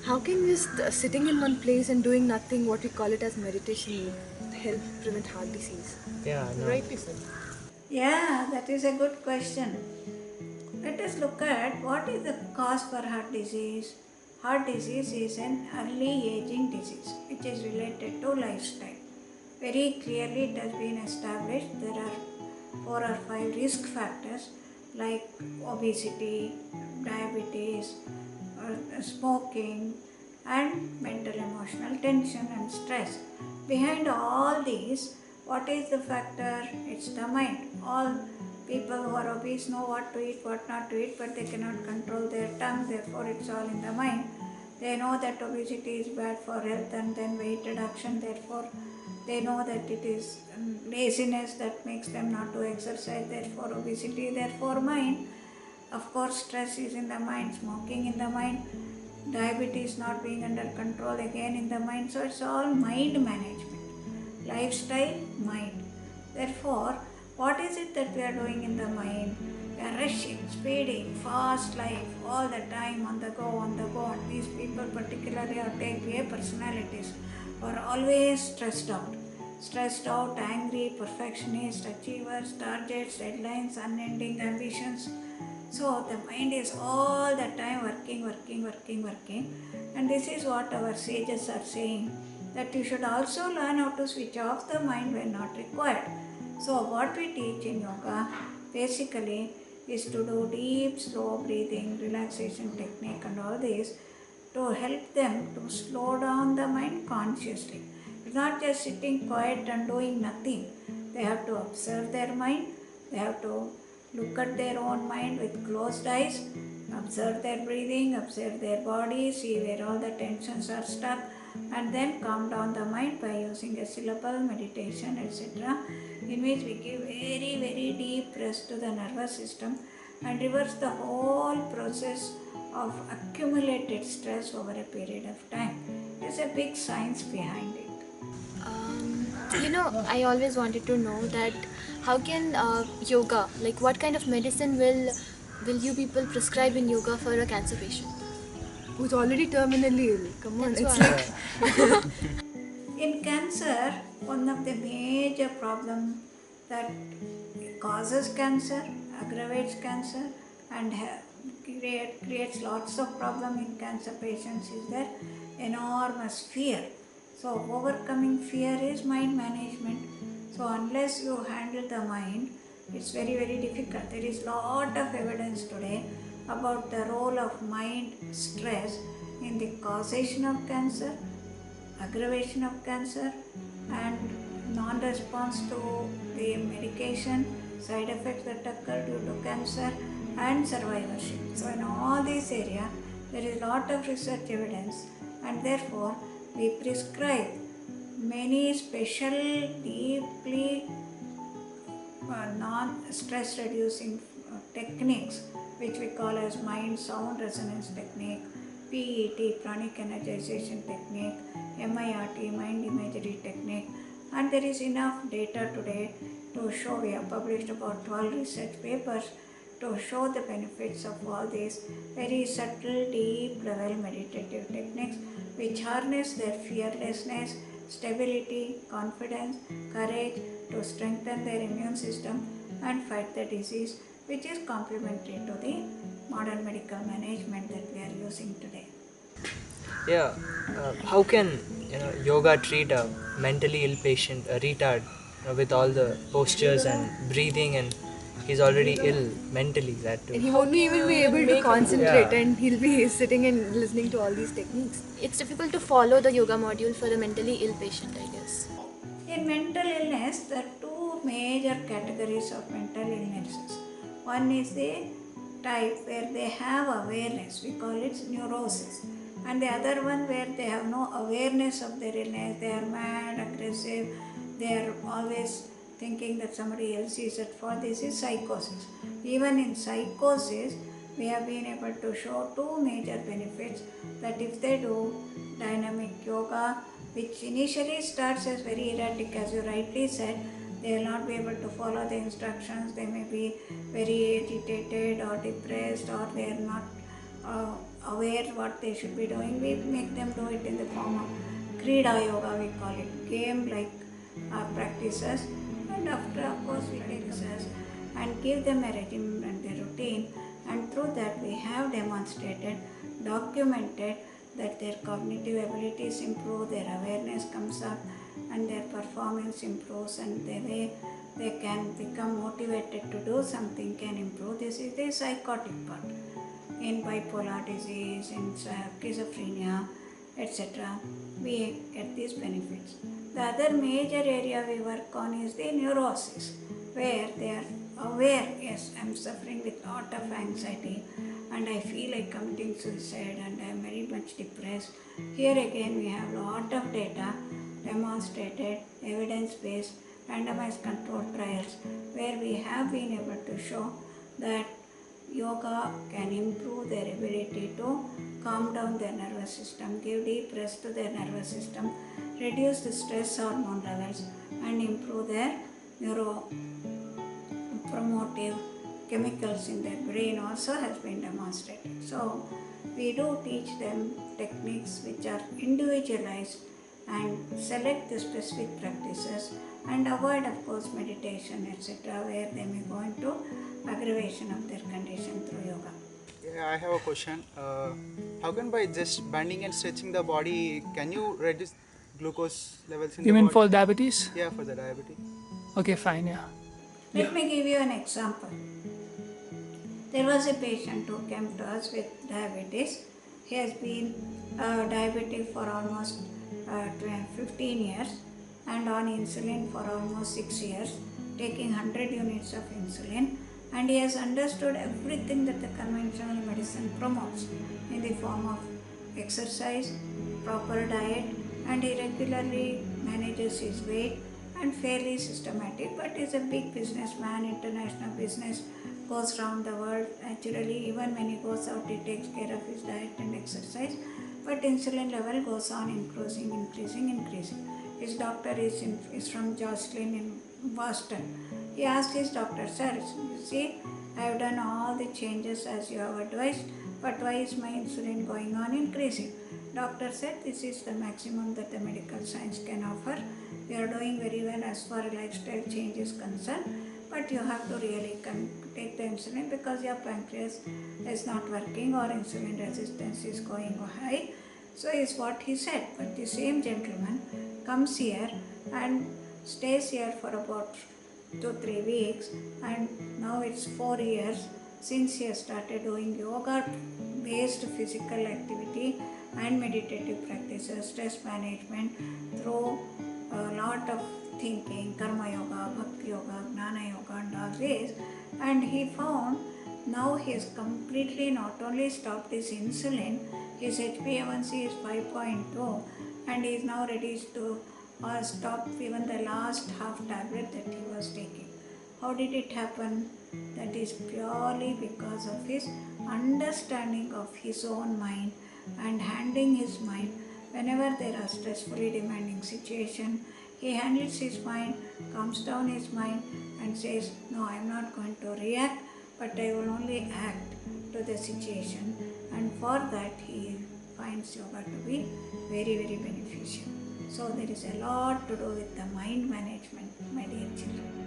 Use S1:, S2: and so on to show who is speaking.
S1: How can just sitting in one place and doing nothing, what we call it as meditation, help prevent heart disease?
S2: Yeah, no.
S1: Rightly said.
S3: Yeah, that is a good question. Let us look at what is the cause for heart disease. Heart disease is an early aging disease which is related to lifestyle. Very clearly, it has been established there are 4 or 5 risk factors like obesity, diabetes, smoking, and mental emotional tension and stress. Behind all these, what is the factor? It's the mind. All people who are obese know what to eat, what not to eat, but they cannot control their tongue, therefore, it's all in the mind. They know that obesity is bad for health and then weight reduction, therefore, they know that it is laziness that makes them not to exercise, therefore, obesity, therefore, mind. Of course, stress is in the mind, smoking in the mind, diabetes not being under control again in the mind. So it's all mind management, lifestyle, mind. Therefore, what is it that we are doing in the mind? We are rushing, speeding, fast life, all the time on the go, on the go. And these people, particularly our type A personalities, are always stressed out, angry, perfectionist, achievers, targets, deadlines, unending ambitions. So the mind is all the time working. And this is what our sages are saying, that you should also learn how to switch off the mind when not required. So what we teach in yoga basically is to do deep, slow breathing, relaxation technique and all this to help them to slow down the mind consciously. It's not just sitting quiet and doing nothing. They have to observe their mind. They have to look at their own mind with closed eyes, observe their breathing, observe their body, see where all the tensions are stuck, and then calm down the mind by using a syllable, meditation, etc., in which we give very, very deep rest to the nervous system and reverse the whole process of accumulated stress over a period of time. There's a big science behind it.
S4: I always wanted to know that how can yoga, like what kind of medicine will you people prescribe in yoga for a cancer patient?
S1: Who's already terminally ill? Come on,
S4: That's
S1: it's
S4: why.
S1: like
S3: In cancer, one of the major problems that causes cancer, aggravates cancer, and creates lots of problem in cancer patients is their enormous fear. So overcoming fear is mind management. So unless you handle the mind, it's very, very difficult. There is lot of evidence today about the role of mind stress in the causation of cancer, aggravation of cancer, and non-response to the medication, side effects that occur due to cancer, and survivorship. So in all these areas, there is a lot of research evidence, and therefore we prescribe many special, deeply non-stress reducing techniques, which we call as mind sound resonance technique, PET, pranic energization technique, MIRT, mind imagery technique, and there is enough data today to show. We have published about 12 research papers to show the benefits of all these very subtle, deep level meditative techniques which harness their fearlessness, stability, confidence, courage to strengthen their immune system and fight the disease, which is complementary to the modern medical management that we are using today.
S2: Yeah, how can yoga treat a mentally ill patient, a retard, with all the postures and breathing, and he's already ill mentally, that
S1: and
S2: too.
S1: he won't even be able to
S4: make him
S1: concentrate,
S2: Yeah.
S1: and he'll be sitting and listening to all these techniques.
S4: It's difficult to follow the yoga module for a mentally ill patient, I guess.
S3: In mental illness, there are two major categories of mental illnesses. One is the type where they have awareness, we call it neurosis, and the other one where they have no awareness of their illness, they are mad, aggressive, they are always thinking that somebody else is at fault. This is psychosis. Even in psychosis, we have been able to show two major benefits, that if they do dynamic yoga, which initially starts as very erratic, as you rightly said, they will not be able to follow the instructions, they may be very agitated or depressed, or they are not aware what they should be doing, we make them do it in the form of Krida Yoga, we call it, game-like practices. And after, of course, we take this and give them a regime and a routine, and through that we have demonstrated, documented that their cognitive abilities improve, their awareness comes up, and their performance improves, and the way they can become motivated to do something can improve. This is the psychotic part. In bipolar disease, in schizophrenia, etc., we get these benefits. The other major area we work on is the neurosis, where they are aware, yes, I am suffering with lot of anxiety and I feel like committing suicide and I am very much depressed. Here again we have lot of data, demonstrated, evidence-based, randomized controlled trials, where we have been able to show that yoga can improve their ability to calm down their nervous system, give deep rest to their nervous system, reduce the stress hormone levels, and improve their neuropromotive chemicals in their brain also has been demonstrated. So we do teach them techniques which are individualized and select the specific practices and avoid, of course, meditation, etc., where they may go into aggravation of their condition through yoga.
S5: Yeah, I have a question. How can by just bending and stretching the body, can you reduce glucose levels in
S6: You
S5: the
S6: mean
S5: body?
S6: for diabetes?
S5: Yeah, for the diabetes.
S6: Okay, fine, yeah.
S3: Let me give you an example. There was a patient who came to us with diabetes. He has been diabetic for almost 15 years and on insulin for almost 6 years, taking 100 units of insulin, and he has understood everything that the conventional medicine promotes in the form of exercise, proper diet, and he regularly manages his weight and fairly systematic, but is a big businessman, international business, goes around the world. Naturally, even when he goes out, he takes care of his diet and exercise, but insulin level goes on increasing. His doctor is from Jocelyn in Boston. He asked his doctor, sir, you see, I have done all the changes as you have advised, but why is my insulin going on increasing? Doctor said, this is the maximum that the medical science can offer. You are doing very well as far as lifestyle change is concerned, but you have to really take the insulin because your pancreas is not working or insulin resistance is going high. So is what he said. But the same gentleman comes here and stays here for about 2-3 weeks, and now it's 4 years since he has started doing yoga based physical activity and meditative practices, stress management through a lot of thinking, karma yoga, bhakti yoga, gnana yoga and all this, and he found now he has completely not only stopped his insulin, his HbA1c is 5.2 and he is now ready to stop even the last half tablet that he was taking. How did it happen? That is purely because of his understanding of his own mind and handling his mind. Whenever there are stressfully demanding situations, he handles his mind, calms down his mind and says, no, I am not going to react, but I will only act to the situation. And for that he finds yoga to be very, very beneficial. So there is a lot to do with the mind management, my dear children.